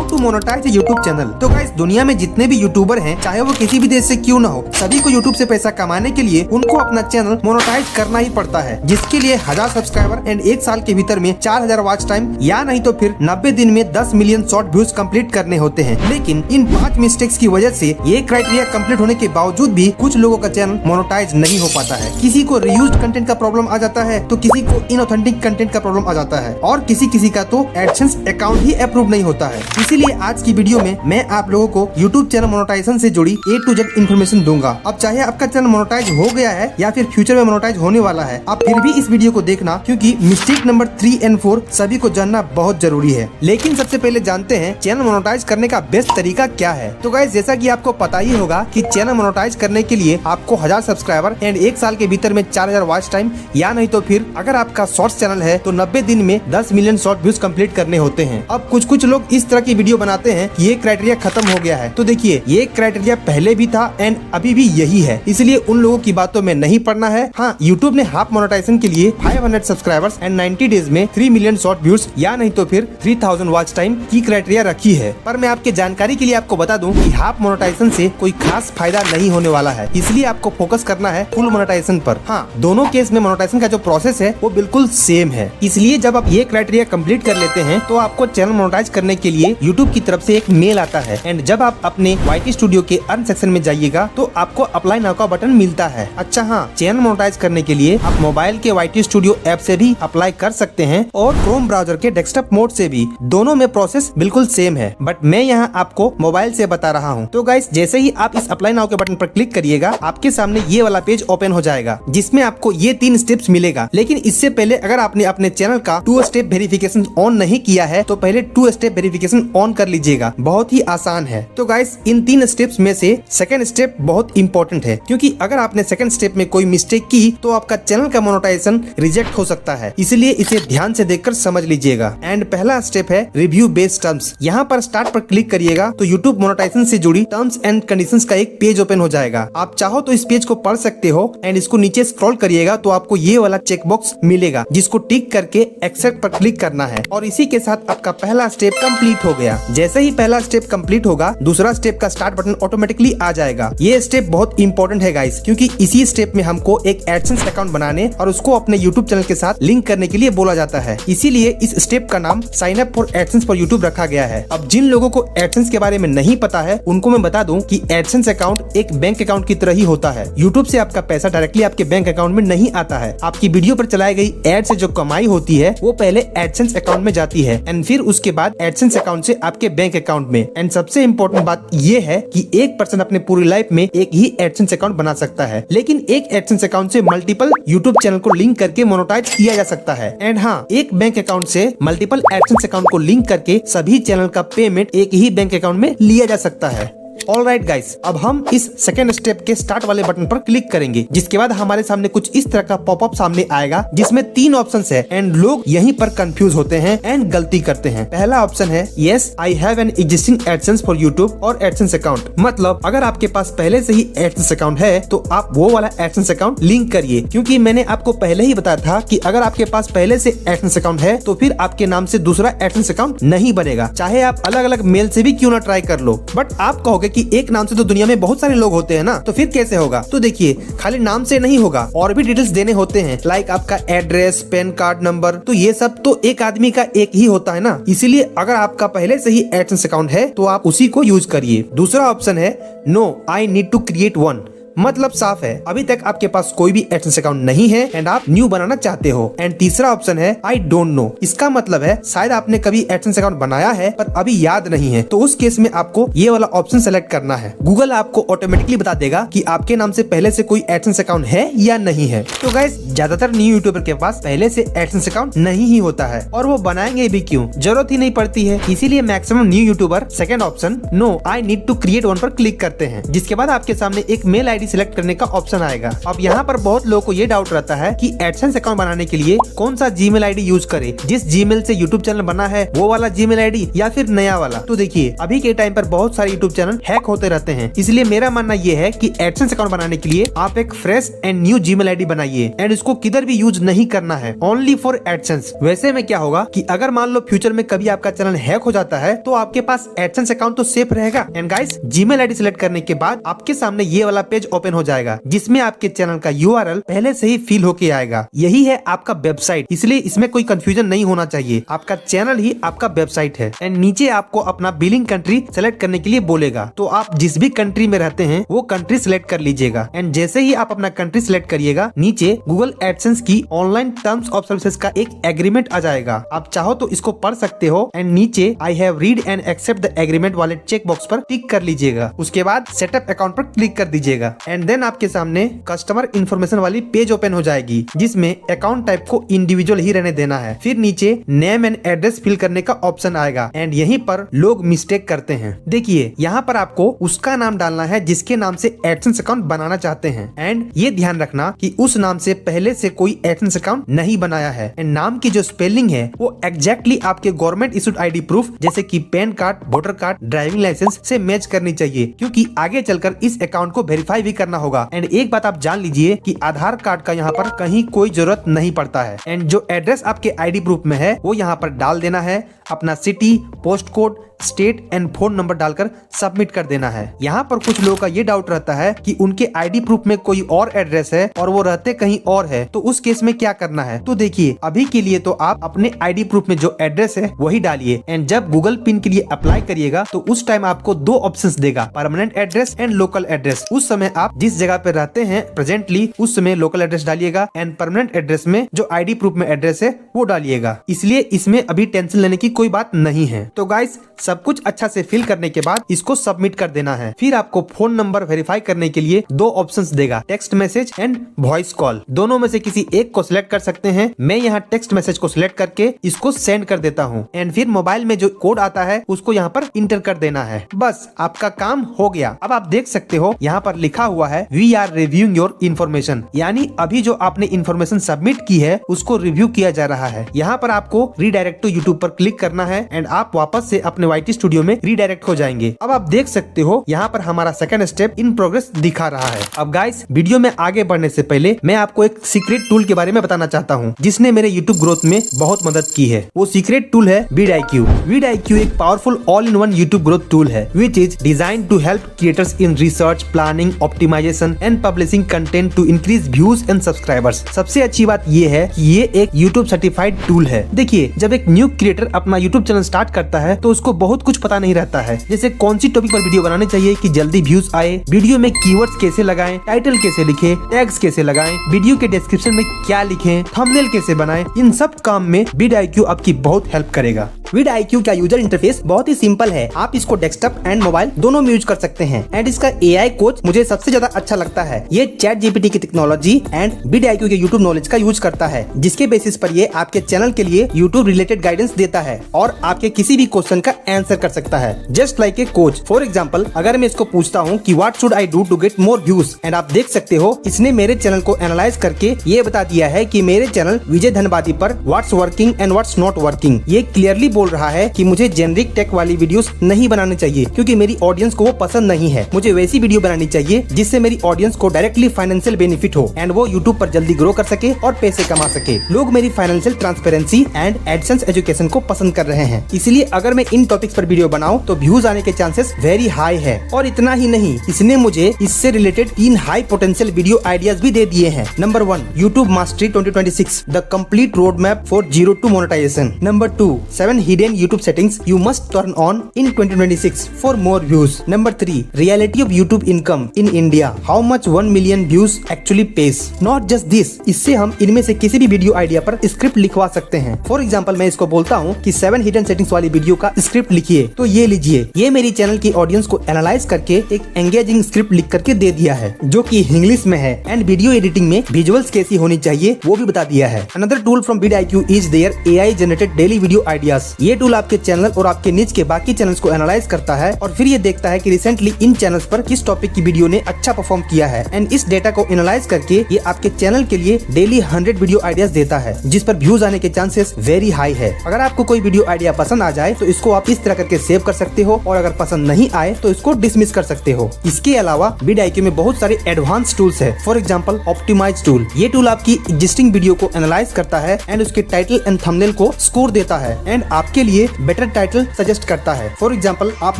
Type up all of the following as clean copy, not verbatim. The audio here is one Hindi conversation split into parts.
How to monetize YouTube channel. तो गाइस दुनिया में जितने भी यूट्यूबर हैं, चाहे वो किसी भी देश से क्यों ना हो, सभी को यूट्यूब से पैसा कमाने के लिए उनको अपना चैनल मोनेटाइज करना ही पड़ता है, जिसके लिए 1000 सब्सक्राइबर एंड 1 साल के भीतर में 4000 वॉच टाइम या नहीं तो फिर 90 दिन में 10 मिलियन शॉर्ट व्यूज कंप्लीट करने होते हैं। लेकिन इन 5 मिस्टेक्स की वजह से ये क्राइटेरिया कंप्लीट होने के बावजूद भी कुछ लोगों का चैनल मोनेटाइज नहीं हो पाता है। किसी को रीयूज्ड कंटेंट का प्रॉब्लम आ जाता है, तो किसी को इनऑथेंटिक कंटेंट का प्रॉब्लम आ जाता है, और किसी का तो एडसेंस अकाउंट ही अप्रूव नहीं होता है। इसीलिए आज की वीडियो में मैं आप लोगों को यूट्यूब चैनल मोनेटाइजेशन से जुड़ी A to Z इन्फॉर्मेशन दूंगा। अब चाहे आपका चैनल मोनेटाइज हो गया है या फिर फ्यूचर में मोनेटाइज होने वाला है, आप फिर भी इस वीडियो को देखना, क्योंकि मिस्टेक नंबर 3 और 4 सभी को जानना बहुत जरूरी है। लेकिन सबसे पहले जानते हैं चैनल मोनेटाइज करने का बेस्ट तरीका क्या है। तो गाइस जैसा कि आपको पता ही होगा कि चैनल मोनेटाइज करने के लिए आपको 1000 सब्सक्राइबर एंड 1 साल के भीतर में 4000 वॉच टाइम या नहीं तो फिर अगर आपका शॉर्ट्स चैनल है तो 90 दिन में 10 मिलियन शॉर्ट व्यूज कंप्लीट करने होते हैं। अब कुछ लोग इस तरह की वीडियो बनाते हैं कि ये क्राइटेरिया खत्म हो गया है। तो देखिए ये क्राइटेरिया पहले भी था एंड अभी भी यही है, इसलिए उन लोगों की बातों में नहीं पड़ना है। हाँ, यूट्यूब ने हाफ मोनेटाइजेशन के लिए 500 सब्सक्राइबर्स एंड 90 डेज में 3 मिलियन शॉर्ट व्यूज या नहीं तो फिर 3000 वॉच टाइम की क्राइटेरिया रखी है। पर मैं आपके जानकारी के लिए आपको बता दूं कि हाफ मोनेटाइजेशन से कोई खास फायदा नहीं होने वाला है, इसलिए आपको फोकस करना है फुल मोनेटाइजेशन पर। हाँ, दोनों केस में मोनेटाइजेशन का जो प्रोसेस है वो बिल्कुल सेम है। इसलिए जब आप ये क्राइटेरिया कंप्लीट कर लेते हैं तो आपको चैनल मोनेटाइज करने के लिए यूट्यूब की तरफ से एक मेल आता है, एंड जब आप अपने YT स्टूडियो के अर्न सेक्शन में जाइएगा तो आपको अप्लाई नाउ का बटन मिलता है। अच्छा हाँ, चैनल मोनेटाइज करने के लिए आप मोबाइल के YT स्टूडियो ऐप से भी अप्लाई कर सकते हैं और क्रोम ब्राउजर के डेस्कटॉप मोड से भी। दोनों में प्रोसेस बिल्कुल सेम है, बट मैं यहाँ आपको मोबाइल से बता रहा हूँ। तो गाइस जैसे ही आप इस अप्लाई नाउ के बटन पर क्लिक करिएगा, आपके सामने ये वाला पेज ओपन हो जाएगा, जिसमें आपको ये 3 स्टेप्स मिलेगा। लेकिन इससे पहले अगर आपने अपने चैनल का 2 स्टेप वेरिफिकेशन ऑन नहीं किया है तो पहले 2 स्टेप वेरिफिकेशन ऑन कर लीजिएगा। बहुत ही आसान है। तो गाइस इन 3 स्टेप्स में से सेकंड स्टेप बहुत इंपॉर्टेंट है, क्योंकि अगर आपने सेकंड स्टेप में कोई मिस्टेक की तो आपका चैनल का मोनेटाइजेशन रिजेक्ट हो सकता है, इसलिए इसे ध्यान से देखकर समझ लीजिएगा। एंड पहला स्टेप है रिव्यू बेस्ड टर्म्स। यहाँ पर स्टार्ट पर क्लिक करिएगा तो यूट्यूब मोनेटाइजेशन से जुड़ी टर्म्स एंड कंडीशंस का एक पेज ओपन हो जाएगा। आप चाहो तो इस पेज को पढ़ सकते हो, एंड इसको नीचे स्क्रॉल करिएगा तो आपको ये वाला चेकबॉक्स मिलेगा, जिसको टिक करके एक्सेप्ट पर क्लिक करना है, और इसी के साथ आपका पहला स्टेप कंप्लीट हो गया। जैसे ही पहला स्टेप कंप्लीट होगा, दूसरा स्टेप का स्टार्ट बटन ऑटोमेटिकली आ जाएगा। ये स्टेप बहुत इंपॉर्टेंट है गाइस, क्योंकि इसी स्टेप में हमको एक एडसेंस अकाउंट बनाने और उसको अपने यूट्यूब चैनल के साथ लिंक करने के लिए बोला जाता है। इसीलिए इस स्टेप का नाम sign up for AdSense for YouTube रखा गया है। अब जिन लोगों को एडसेंस के बारे में नहीं पता है, उनको मैं बता दूं कि एडसेंस अकाउंट एक बैंक अकाउंट की तरह ही होता है। यूट्यूब से आपका पैसा डायरेक्टली आपके बैंक अकाउंट में नहीं आता है। आपकी वीडियो पर चलाई गई एड से जो कमाई होती है वो पहले एडसेंस अकाउंट में जाती है, एंड फिर उसके बाद एडसेंस अकाउंट से आपके बैंक अकाउंट में। एंड सबसे इम्पोर्टेंट बात ये है कि एक पर्सन अपने पूरी लाइफ में एक ही एडसेंस अकाउंट बना सकता है, लेकिन एक एडसेंस अकाउंट से मल्टीपल यूट्यूब चैनल को लिंक करके मोनेटाइज किया जा सकता है। एंड हाँ, एक बैंक अकाउंट से मल्टीपल एडसेंस अकाउंट को लिंक करके सभी चैनल का पेमेंट एक ही बैंक अकाउंट में लिया जा सकता है। ऑलराइट गाइस, अब हम इस सेकेंड स्टेप के स्टार्ट वाले बटन पर क्लिक करेंगे, जिसके बाद हमारे सामने कुछ इस तरह का पॉपअप सामने आएगा, जिसमें 3 ऑप्शंस है, एंड लोग यहीं पर कंफ्यूज होते हैं एंड गलती करते हैं। पहला ऑप्शन है yes I have an existing AdSense for YouTube और एडसेंस अकाउंट। मतलब अगर आपके पास पहले से ही एडसेंस अकाउंट है तो आप वो वाला एडसेंस अकाउंट लिंक करिए, क्योंकि मैंने आपको पहले ही बताया था कि अगर आपके पास पहले से एडसेंस अकाउंट है तो फिर आपके नाम से दूसरा एडसेंस अकाउंट नहीं बनेगा, चाहे आप अलग अलग मेल से भी क्यों ना ट्राई कर लो। बट आप कहोगे कि एक नाम से तो दुनिया में बहुत सारे लोग होते हैं ना, तो फिर कैसे होगा। तो देखिए, खाली नाम से नहीं होगा, और भी डिटेल्स देने होते हैं, लाइक आपका एड्रेस, पैन कार्ड नंबर। तो ये सब तो एक आदमी का एक ही होता है ना, इसीलिए अगर आपका पहले से ही एडसेंस अकाउंट है तो आप उसी को यूज करिए। दूसरा ऑप्शन है no I need to create one. मतलब साफ है, अभी तक आपके पास कोई भी एडसेंस अकाउंट नहीं है एंड आप न्यू बनाना चाहते हो। एंड तीसरा ऑप्शन है आई डोंट नो। इसका मतलब है शायद आपने कभी एडसेंस अकाउंट बनाया है पर अभी याद नहीं है, तो उस केस में आपको ये वाला ऑप्शन सेलेक्ट करना है। गूगल आपको ऑटोमेटिकली बता देगा कि आपके नाम से पहले से कोई एडसेंस अकाउंट है या नहीं है। तो गाइस, ज्यादातर न्यू यूट्यूबर के पास पहले से एडसेंस अकाउंट नहीं ही होता है, और वो बनाएंगे भी क्यों, जरूरत ही नहीं पड़ती है। इसीलिए maximum new YouTuber second option no I need to create one पर क्लिक करते हैं, जिसके बाद आपके सामने एक मेल आईडी आईडी सिलेक्ट करने का ऑप्शन आएगा। अब यहाँ पर बहुत लोगों को ये डाउट रहता है कि एडसेंस अकाउंट बनाने के लिए कौन सा जीमेल आईडी यूज करे, जिस जीमेल से यूट्यूब चैनल बना है वो वाला जीमेल आईडी या फिर नया वाला। तो देखिए अभी के टाइम पर बहुत सारे यूट्यूब चैनल हैक होते रहते हैं, इसलिए मेरा मानना ये है कि एडसेंस अकाउंट बनाने के लिए आप एक fresh and new Gmail ID बनाइए एंड इसको किधर भी यूज नहीं करना है, ओनली फॉर एडसेंस। वैसे में क्या होगा कि अगर मान लो फ्यूचर में कभी आपका चैनल हैक हो जाता है तो आपके पास एडसेंस अकाउंट तो सेफ रहेगा। And guys, Gmail ID select करने के बाद आपके सामने ये वाला पेज ओपन हो जाएगा जिसमें आपके चैनल का यूआरएल पहले से ही फिल होके आएगा। यही है आपका वेबसाइट, इसलिए इसमें कोई कंफ्यूजन नहीं होना चाहिए। आपका चैनल ही आपका वेबसाइट है। एंड नीचे आपको अपना बिलिंग कंट्री सेलेक्ट करने के लिए बोलेगा, तो आप जिस भी कंट्री में रहते हैं वो कंट्री सिलेक्ट कर लीजिएगा। एंड जैसे ही आप अपना कंट्री सिलेक्ट करिएगा, नीचे गूगल एडसेंस की ऑनलाइन टर्म्स ऑफ सर्विसेज का एक एग्रीमेंट आ जाएगा। आप चाहो तो इसको पढ़ सकते हो। एंड नीचे I have read and accept the agreement वाले चेक बॉक्स पर टिक कर लीजिएगा। उसके बाद सेटअप अकाउंट पर क्लिक कर दीजिएगा। एंड देन आपके सामने कस्टमर इन्फॉर्मेशन वाली पेज ओपन हो जाएगी जिसमें अकाउंट टाइप को इंडिविजुअल ही रहने देना है। फिर नीचे नेम एंड एड्रेस फिल करने का ऑप्शन आएगा। एंड यहीं पर लोग मिस्टेक करते हैं। देखिए यहाँ पर आपको उसका नाम डालना है जिसके नाम से एडसेंस अकाउंट बनाना चाहते हैं। एंड ये ध्यान रखना कि उस नाम से पहले से कोई एडसेंस अकाउंट नहीं बनाया है। एंड नाम की जो स्पेलिंग है वो एग्जैक्टली आपके गवर्नमेंट इशूड आईडी प्रूफ जैसे कि PAN card, voter card, driving licence से मैच करनी चाहिए, क्योंकि आगे चलकर इस अकाउंट को वेरीफाई भी करना होगा। एंड एक बात आप जान लीजिए कि आधार कार्ड का यहाँ पर कहीं कोई जरूरत नहीं पड़ता है। एंड जो एड्रेस आपके आईडी प्रूफ में है वो यहाँ पर डाल देना है। अपना city, post code, state and phone number डालकर सबमिट कर देना है। यहाँ पर कुछ लोगों का ये डाउट रहता है कि उनके आईडी प्रूफ में कोई और एड्रेस है और वो रहते कहीं और है, तो उस केस में क्या करना है। तो देखिए अभी के लिए तो आप अपने आईडी प्रूफ में जो एड्रेस है वही डालिए। एंड जब गूगल पिन के लिए अप्लाई करिएगा तो उस टाइम आपको दो ऑप्शंस देगा, permanent address and local address. उस समय आप जिस जगह पे रहते हैं प्रेजेंटली उस समय लोकल एड्रेस डालिएगा एंड परमानेंट एड्रेस में जो आईडी प्रूफ में एड्रेस है वो डालिएगा। इसलिए इसमें अभी टेंशन लेने की कोई बात नहीं है। तो गाइस, सब कुछ अच्छा से फिल करने के बाद इसको सबमिट कर देना है। फिर आपको फोन नंबर वेरीफाई करने के लिए दो ऑप्शंस देगा, text message and voice call. दोनों में से किसी एक को सिलेक्ट कर सकते हैं। मैं यहाँ टेक्स्ट मैसेज को सिलेक्ट करके इसको सेंड कर देता हूँ। एंड फिर मोबाइल में जो कोड आता है उसको यहाँ पर इंटर कर देना है। बस आपका काम हो गया। अब आप देख सकते हो यहाँ पर लिखा हुआ है we are reviewing your information, यानी अभी जो आपने इन्फॉर्मेशन सबमिट की है उसको रिव्यू किया जा रहा है। यहाँ पर आपको रीडायरेक्ट टू यूट्यूब पर क्लिक करना है एंड आप वापस से अपने YT स्टूडियो में रीडायरेक्ट हो जाएंगे। अब आप देख सकते हो यहाँ पर हमारा सेकंड स्टेप इन प्रोग्रेस दिखा रहा है। अब गाइस, वीडियो में आगे बढ़ने से पहले मैं आपको एक सीक्रेट टूल के बारे में बताना चाहता हूँ जिसने मेरे यूट्यूब ग्रोथ में बहुत मदद की है। वो सीक्रेट टूल है vidIQ। vidIQ एक powerful all in one YouTube growth tool है which is design to help creators in research, planning, optimization and publishing content to increase views and subscribers. सबसे अच्छी बात ये है कि ये एक यूट्यूब सर्टिफाइड टूल है। देखिए, जब एक न्यू क्रिएटर अपना यूट्यूब चैनल स्टार्ट करता है तो उसको बहुत कुछ पता नहीं रहता है, जैसे कौन सी टॉपिक पर वीडियो बनानी चाहिए कि जल्दी व्यूज आए, वीडियो में कीवर्ड्स कैसे लगाएं, टाइटल कैसे लिखें, टैग्स कैसे लगाएं, वीडियो के डिस्क्रिप्शन में क्या लिखें, थंबनेल कैसे बनाएं। इन सब काम में vidIQ आपकी बहुत हेल्प करेगा। vidIQ का यूजर इंटरफेस बहुत ही सिंपल है। आप इसको डेस्कटॉप एंड मोबाइल दोनों में यूज कर सकते हैं। एंड इसका AI कोच मुझे सबसे ज्यादा अच्छा लगता है। ये ChatGPT की टेक्नोलॉजी एंड vidIQ के यूट्यूब नॉलेज का यूज करता है, जिसके बेसिस पर ये आपके चैनल के लिए यूट्यूब रिलेटेड गाइडेंस देता है और आपके किसी भी क्वेश्चन का आंसर कर सकता है, just like a coach. For example, अगर मैं इसको पूछता हूँ कि what should I do to get more views, and आप देख सकते हो इसने मेरे चैनल को एनालाइज करके ये बता दिया है कि मेरे चैनल विजय धनबादी पर what's working and what's not working. ये क्लियरली बोल रहा है कि मुझे जेनरिक टेक वाली वीडियोस नहीं बनानी चाहिए क्योंकि मेरी ऑडियंस को वो पसंद नहीं है। मुझे वैसी वीडियो बनानी चाहिए जिससे मेरी ऑडियंस को डायरेक्टली फाइनेंशियल बेनिफिट हो एंड वो यूट्यूब पर जल्दी ग्रो कर सके और पैसे कमा सके। लोग मेरी financial transparency and AdSense education को पसंद कर रहे हैं, इसलिए अगर मैं इन टॉपिक्स पर वीडियो बनाऊं तो व्यूज आने के चांसेस वेरी हाई है। और इतना ही नहीं, इसने मुझे इससे related 3 high potential video ideas भी दे दिए हैं। Number 1, YouTube mastery 2026, the complete road map for zero to monetization. Number 2, 7 hidden YouTube settings you must turn on in 2026 for more views. Number 3, reality of YouTube income in India, how much 1 million views actually pays. Not just this, इससे हम इनमें से किसी भी वीडियो आइडिया पर स्क्रिप्ट लिखवा सकते हैं। फॉर एग्जाम्पल, मैं इसको बोलता हूँ कि 7 हिडन सेटिंग्स वाली वीडियो का स्क्रिप्ट स्क्रिप्ट लिखिए। तो ये लीजिए, ये मेरी चैनल की ऑडियंस को एनालाइज करके एक एंगेजिंग स्क्रिप्ट लिख करके दे दिया है, जो कि इंग्लिश में है एंड वीडियो एडिटिंग में विजुअल्स कैसी होनी चाहिए वो भी बता दिया है। Another tool from vidIQ is there AI generated daily video ideas. ये टूल आपके चैनल और आपके निच के बाकी चैनल्स को एनालाइज करता है और फिर ये देखता है कि रिसेंटली इन चैनल्स पर किस टॉपिक की वीडियो ने अच्छा परफॉर्म किया है एंड इस डेटा को एनालाइज करके ये आपके चैनल के लिए डेली 100 वीडियो आइडियाज देता है, जिस पर व्यूज आने के चांसेस वेरी हाई है। अगर आपको कोई वीडियो आइडिया पसंद आ जाए तो इसको आप इस तरह करके सेव कर सकते हो और अगर पसंद नहीं आए तो इसको डिसमिस कर सकते हो। इसके अलावा vidIQ में बहुत सारे एडवांस टूल्स है। फॉर एग्जाम्पल ऑप्टिमाइज टूल, ये टूल आपकी एग्जिस्टिंग वीडियो को एनालाइज करता है एंड उसके टाइटल एंड थंबनेल को स्कोर देता है एंड आपके लिए बेटर टाइटल सजेस्ट करता है। फॉर एग्जाम्पल आप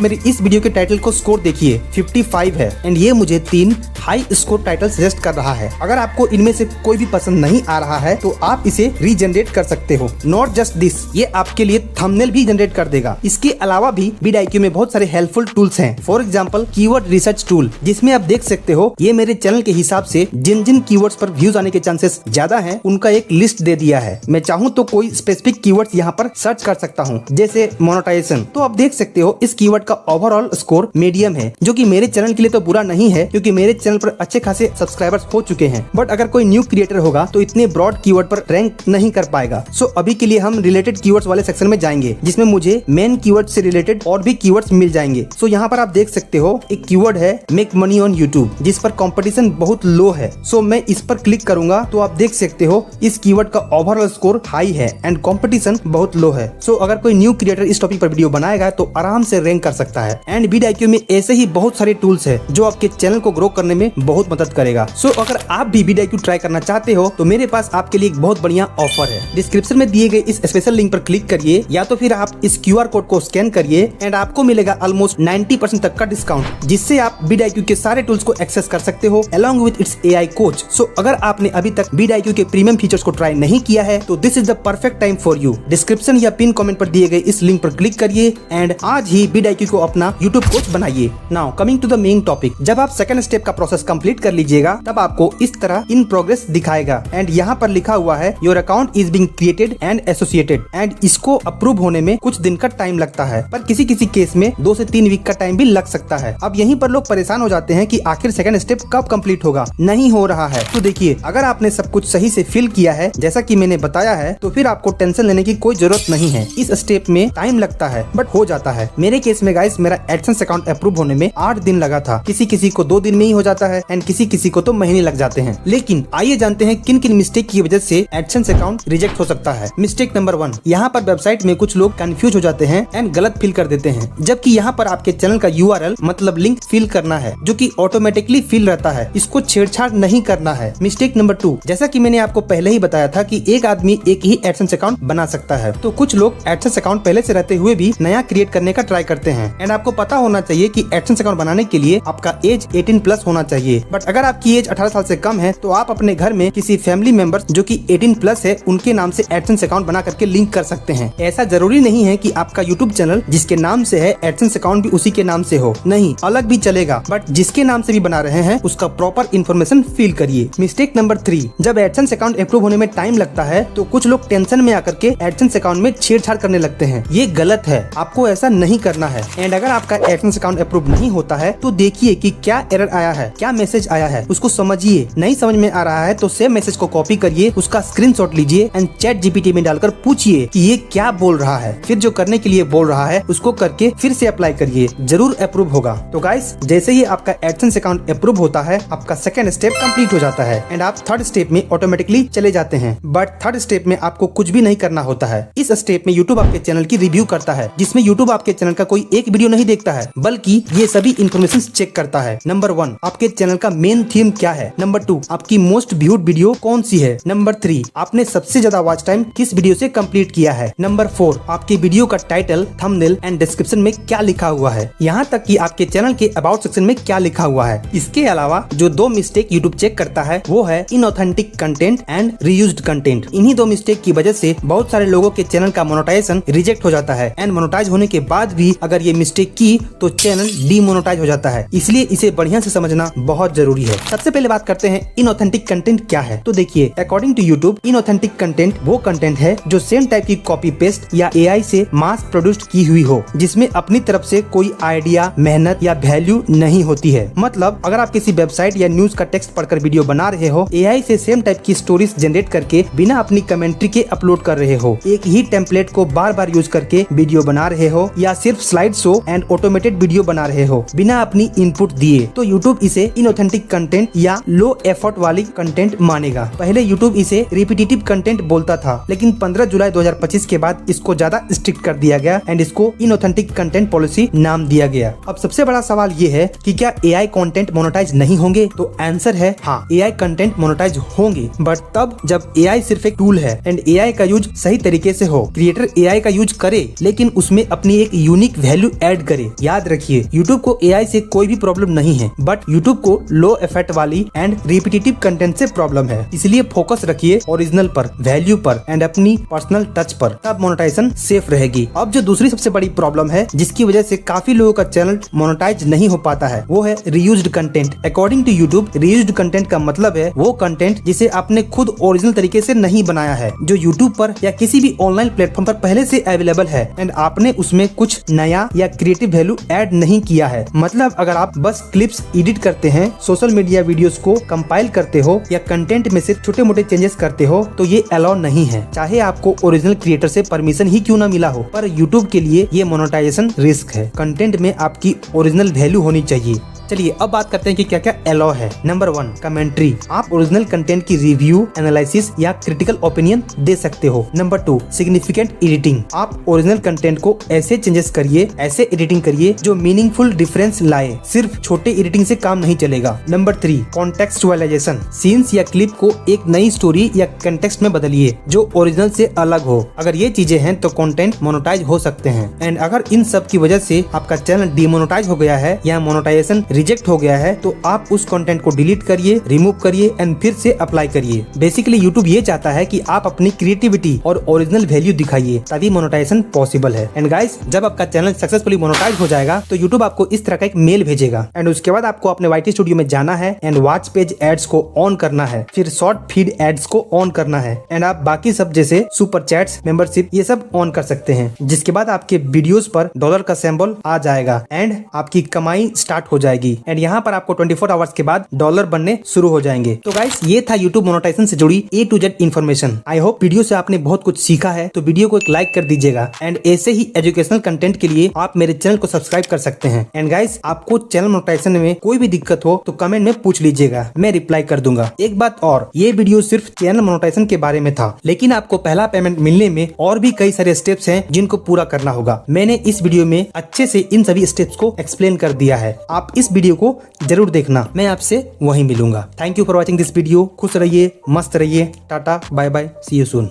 मेरी इस वीडियो के टाइटल को स्कोर देखिए 55 है एंड ये मुझे 3 हाई स्कोर टाइटल सजेस्ट कर रहा है। अगर आपको इनमें से कोई भी पसंद नहीं आ रहा है तो आप इसे रीजनरेट कर सकते हो। नॉट जस्ट दिस, ये आपके लिए थंबनेल भी जनरेट कर देगा। इसके अलावा भी vidIQ में बहुत सारे हेल्पफुल टूल्स हैं। For example keyword research tool, जिसमें आप देख सकते हो ये मेरे चैनल के हिसाब से जिन जिन कीवर्ड्स पर व्यूज आने के चांसेस ज्यादा हैं उनका एक लिस्ट दे दिया है। मैं चाहूँ तो कोई स्पेसिफिक कीवर्ड्स यहाँ पर सर्च कर सकता हूँ, जैसे मोनेटाइजेशन। तो आप देख सकते हो इस कीवर्ड का ओवरऑल स्कोर मीडियम है, जो कि मेरे चैनल के लिए तो बुरा नहीं है क्योंकि मेरे चैनल पर अच्छे खासे सब्सक्राइबर्स हो चुके हैं। बट अगर कोई न्यू क्रिएटर होगा तो इतने ब्रॉड कीवर्ड पर रैंक नहीं कर पाएगा। सो अभी के लिए हम रिलेटेड कीवर्ड्स वाले सेक्शन में जाएंगे, जिसमें मुझे मेन कीवर्ड से रिलेटेड और भी कीवर्ड्स मिल जाएंगे। सो यहाँ पर आप देख सकते हो एक कीवर्ड है मेक मनी ऑन यूट्यूब, जिस पर कंपटीशन बहुत लो है। सो मैं इस पर क्लिक करूंगा तो आप देख सकते हो इस कीवर्ड का ओवरऑल स्कोर हाई है एंड कंपटीशन बहुत लो है। सो अगर कोई न्यू क्रिएटर इस टॉपिक पर वीडियो बनाएगा तो आराम से रैंक कर सकता है। एंड vidIQ में ऐसे ही बहुत सारे टूल्स है जो आपके चैनल को ग्रो करने में बहुत मदद करेगा। सो अगर आप भी vidIQ ट्राई करना चाहते हो तो मेरे पास आपके लिए एक बहुत बढ़िया ऑफर है। डिस्क्रिप्शन में दिए गए इस स्पेशल लिंक पर क्लिक करिए या तो फिर आप इस QR कोड को स्कैन करिए एंड आपको मिलेगा ऑलमोस्ट 90% तक का डिस्काउंट, जिससे आप vidIQ के सारे टूल्स को एक्सेस कर सकते हो along with its AI coach. So अगर आपने अभी तक vidIQ के प्रीमियम फीचर्स को ट्राई नहीं किया है तो this is the perfect time for you. Description या पिन कमेंट पर दिए गए इस लिंक पर क्लिक करिए एंड आज ही vidIQ को अपना YouTube कोच बनाइए। Now coming to the main topic, जब आप सेकंड स्टेप का प्रोसेस कंप्लीट कर लीजिएगा तब आपको इस तरह इन प्रोग्रेस दिखाएगा एंड यहाँ पर लिखा हुआ है your account is being created and associated and इसको अप्रूव होने में कुछ दिन का टाइम लगता है, पर किसी किसी केस में 2 से 3 वीक का टाइम भी लग सकता है। अब यहीं पर लोग परेशान हो जाते हैं कि आखिर सेकंड स्टेप कब कंप्लीट होगा, नहीं हो रहा है। तो देखिए, अगर आपने सब कुछ सही से फिल किया है जैसा कि मैंने बताया है तो फिर आपको टेंशन लेने की कोई जरूरत नहीं है। इस स्टेप में टाइम लगता है बट हो जाता है। मेरे केस में गाइस मेरा एडसेंस अकाउंट अप्रूव होने में 8 दिन लगा था। किसी किसी को 2 दिन में ही हो जाता है एंड किसी किसी को तो महीने लग जाते हैं। लेकिन आइए जानते हैं किन किन मिस्टेक की वजह से एडसेंस अकाउंट रिजेक्ट हो सकता है। मिस्टेक नंबर 1, यहाँ पर वेबसाइट में कुछ लोग कंफ्यूज हो जाते हैं एंड गलत फिल कर देते हैं, जबकि यहाँ पर आपके चैनल का URL मतलब लिंक फिल करना है जो कि ऑटोमेटिकली फिल रहता है। इसको छेड़छाड़ नहीं करना है। मिस्टेक नंबर 2, जैसा कि मैंने आपको पहले ही बताया था कि एक आदमी एक ही एडसेंस अकाउंट बना सकता है, तो कुछ लोग एडसेंस अकाउंट पहले से रहते हुए भी नया क्रिएट करने का ट्राई करते हैं। एंड आपको पता होना चाहिए कि एडसेंस अकाउंट बनाने के लिए आपका एज 18+ होना चाहिए। बट अगर आपकी एज 18 साल से कम है तो आप अपने घर में किसी फैमिली मेंबर्स जो कि 18+ है उनके नाम से एडसेंस अकाउंट बना करके लिंक कर सकते हैं। ऐसा जरूरी नहीं है कि आपका यूट्यूब चैनल जिसके नाम से है एडसेंस अकाउंट भी उसी के नाम से हो, नहीं, अलग भी चलेगा, बट जिसके नाम से भी बना रहे हैं उसका प्रॉपर इन्फॉर्मेशन फिल करिए। मिस्टेक नंबर 3, जब एडसेंस अकाउंट अप्रूव होने में टाइम लगता है तो कुछ लोग टेंशन में आकर के एडसेंस अकाउंट में छेड़छाड़ करने लगते हैं। ये गलत है, आपको ऐसा नहीं करना है। एंड अगर आपका एडसेंस अकाउंट अप्रूव नहीं होता है तो देखिए कि क्या एरर आया है, क्या मैसेज आया है, उसको समझिए। नहीं समझ में आ रहा है तो सेम मैसेज को कॉपी करिए, उसका स्क्रीनशॉट लीजिए एंड ChatGPT में डालकर पूछिए कि ये क्या बोल रहा है। फिर जो करने के लिए बोल रहा है उसको करके फिर से अप्लाई करिए, जरूर अप्रूव होगा। तो गाइस, जैसे ही आपका एडसेंस अकाउंट अप्रूव होता है आपका सेकंड स्टेप कंप्लीट हो जाता है एंड आप थर्ड स्टेप में ऑटोमेटिकली चले जाते हैं। बट थर्ड स्टेप में आपको कुछ भी नहीं करना होता है। इस स्टेप में यूट्यूब आपके चैनल की रिव्यू करता है, जिसमें यूट्यूब आपके चैनल का कोई एक वीडियो नहीं देखता है बल्कि ये सभी इन्फॉर्मेशन चेक करता है। नंबर 1, आपके चैनल का मेन थीम क्या है। नंबर 2, आपकी मोस्ट व्यूड वीडियो कौन सी है। नंबर 3, आपने सबसे ज्यादा वॉच टाइम किस वीडियो से कंप्लीट किया है। नंबर 4, आपके वीडियो का टाइटल, थंबनेल एंड डिस्क्रिप्शन में क्या लिखा हुआ है, यहाँ तक कि आपके चैनल के अबाउट सेक्शन में क्या लिखा हुआ है। इसके अलावा जो 2 मिस्टेक यूट्यूब चेक करता है वो है inauthentic content and reused content. इन्हीं 2 मिस्टेक की वजह से बहुत सारे लोगों के चैनल का मोनेटाइजेशन रिजेक्ट हो जाता है एंड मोनेटाइज होने के बाद भी अगर ये मिस्टेक की तो चैनल डीमोनेटाइज हो जाता है। इसलिए इसे बढ़िया से समझना बहुत जरूरी है। सबसे पहले बात करते हैं इनऑथेंटिक कंटेंट क्या है। तो देखिए, according to YouTube inauthentic content वो कंटेंट है जो सेम टाइप की कॉपी पेस्ट या AI से मास प्रोड्यूस्ड क्रिएट की हुई हो, जिसमें अपनी तरफ से कोई आइडिया, मेहनत या वैल्यू नहीं होती है। मतलब अगर आप किसी वेबसाइट या न्यूज का टेक्स्ट पढ़कर वीडियो बना रहे हो, एआई से सेम टाइप की स्टोरीज जनरेट करके बिना अपनी कमेंट्री के अपलोड कर रहे हो, एक ही टेम्पलेट को बार बार यूज करके वीडियो बना रहे हो, या सिर्फ slide show and automated video बना रहे हो बिना अपनी इनपुट दिए, तो यूट्यूब इसे इनऑथेंटिक कंटेंट या लो एफर्ट वाली कंटेंट मानेगा। पहले यूट्यूब इसे रिपीटेटिव कंटेंट बोलता था, लेकिन 15 जुलाई 2025 के बाद इसको ज्यादा स्ट्रिक्ट कर दिया गया एंड इसको इनऑथेंटिक कंटेंट पॉलिसी नाम दिया गया। अब सबसे बड़ा सवाल ये है कि क्या एआई कंटेंट मोनेटाइज नहीं होंगे? तो आंसर है हाँ, एआई कंटेंट मोनेटाइज होंगे, बट तब जब एआई सिर्फ एक टूल है एंड एआई का यूज सही तरीके से हो। क्रिएटर एआई का यूज करे लेकिन उसमें अपनी एक यूनिक वैल्यू ऐड करे। याद रखिए, यूट्यूब को एआई से कोई भी प्रॉब्लम नहीं है, बट यूट्यूब को लो इफेक्ट वाली एंड रिपीटेटिव कंटेंट से प्रॉब्लम है। इसलिए फोकस रखिए ओरिजिनल पर, वैल्यू पर एंड अपनी पर्सनल टच पर, तब मोनेटाइजेशन सेफ रहेगी। अब जो दूसरी सबसे बड़ी प्रॉब्लम है जिसकी वजह से काफी लोगों का चैनल मोनेटाइज नहीं हो पाता है, वो है reused content. According to YouTube, reused content का मतलब है वो कंटेंट जिसे आपने खुद ओरिजिनल तरीके से नहीं बनाया है, जो यूट्यूब पर या किसी भी ऑनलाइन प्लेटफॉर्म पर पहले से अवेलेबल है एंड आपने उसमें कुछ नया या क्रिएटिव वैल्यू ऐड नहीं किया है। मतलब अगर आप बस क्लिप्स एडिट करते हैं, सोशल मीडिया वीडियोस को कंपाइल करते हो या कंटेंट में सिर्फ छोटे मोटे चेंजेस करते हो, तो ये अलाउ नहीं है, चाहे आपको ओरिजिनल क्रिएटर से परमिशन ही क्यों ना मिला हो। पर यूट्यूब के लिए ये मोनेटाइजेशन रिस्क है। कंटेंट में आपकी ओरिजिनल वैल्यू होनी चाहिए। चलिए अब बात करते हैं कि क्या क्या अलाउ है। Number 1, commentary. आप ओरिजिनल कंटेंट की रिव्यू, एनालिसिस या क्रिटिकल ओपिनियन दे सकते हो। Number 2, significant editing. आप ओरिजिनल कंटेंट को ऐसे चेंजेस करिए, ऐसे एडिटिंग करिए जो मीनिंगफुल डिफरेंस लाए, सिर्फ छोटे एडिटिंग से काम नहीं चलेगा। नंबर 3, कॉन्टेक्सचुअलाइजेशन। सीन्स या क्लिप को एक नई स्टोरी या कंटेक्स्ट में बदलिए जो ओरिजिनल से अलग हो। अगर ये चीजें हैं तो कंटेंट मोनेटाइज हो सकते हैं। एंड अगर इन सब की वजह से आपका चैनल डिमोनेटाइज हो गया है या मोनेटाइजेशन रिजेक्ट हो गया है, तो आप उस कंटेंट को डिलीट करिए, रिमूव करिए एंड फिर से अप्लाई करिए। बेसिकली यूट्यूब ये चाहता है कि आप अपनी क्रिएटिविटी और ओरिजिनल वैल्यू दिखाइए, तभी मोनेटाइजेशन पॉसिबल है। एंड गाइस, जब आपका चैनल सक्सेसफुली मोनेटाइज हो जाएगा तो यूट्यूब आपको इस तरह का एक मेल भेजेगा एंड उसके बाद आपको अपने वाईटी स्टूडियो में जाना है एंड वॉच पेज एड्स को ऑन करना है, फिर शॉर्ट फीड एड्स को ऑन करना है एंड आप बाकी सब जैसे सुपर चैट्स, मेंबरशिप ये सब ऑन कर सकते हैं, जिसके बाद आपके वीडियोस पर डॉलर का सिंबल आ जाएगा एंड आपकी कमाई स्टार्ट हो जाएगी। एंड यहाँ पर आपको 24 आवर्स के बाद डॉलर बनने शुरू हो जाएंगे। तो गाइस, ये था यूट्यूब मोनेटाइजेशन से जुड़ी A to Z information. I hope video से आपने बहुत कुछ सीखा है, तो वीडियो को एक लाइक कर दीजिएगा एंड ऐसे ही एजुकेशनल कंटेंट के लिए आप मेरे चैनल को सब्सक्राइब कर सकते हैं। एंड गाइस, आपको चैनल मोनेटाइजेशन में कोई भी दिक्कत हो तो कमेंट में पूछ लीजिएगा, मैं रिप्लाई कर दूंगा। एक बात और, ये वीडियो सिर्फ चैनल मोनेटाइजेशन के बारे में था, लेकिन आपको पहला पेमेंट मिलने में और भी कई सारे स्टेप्स हैं जिनको पूरा करना होगा। मैंने इस वीडियो में अच्छे से इन सभी स्टेप्स को एक्सप्लेन कर दिया है। आप इस वीडियो को जरूर देखना, मैं आपसे वहीं मिलूंगा। Thank you for watching this video. खुश रहिए, मस्त रहिए, tata bye bye, see you soon.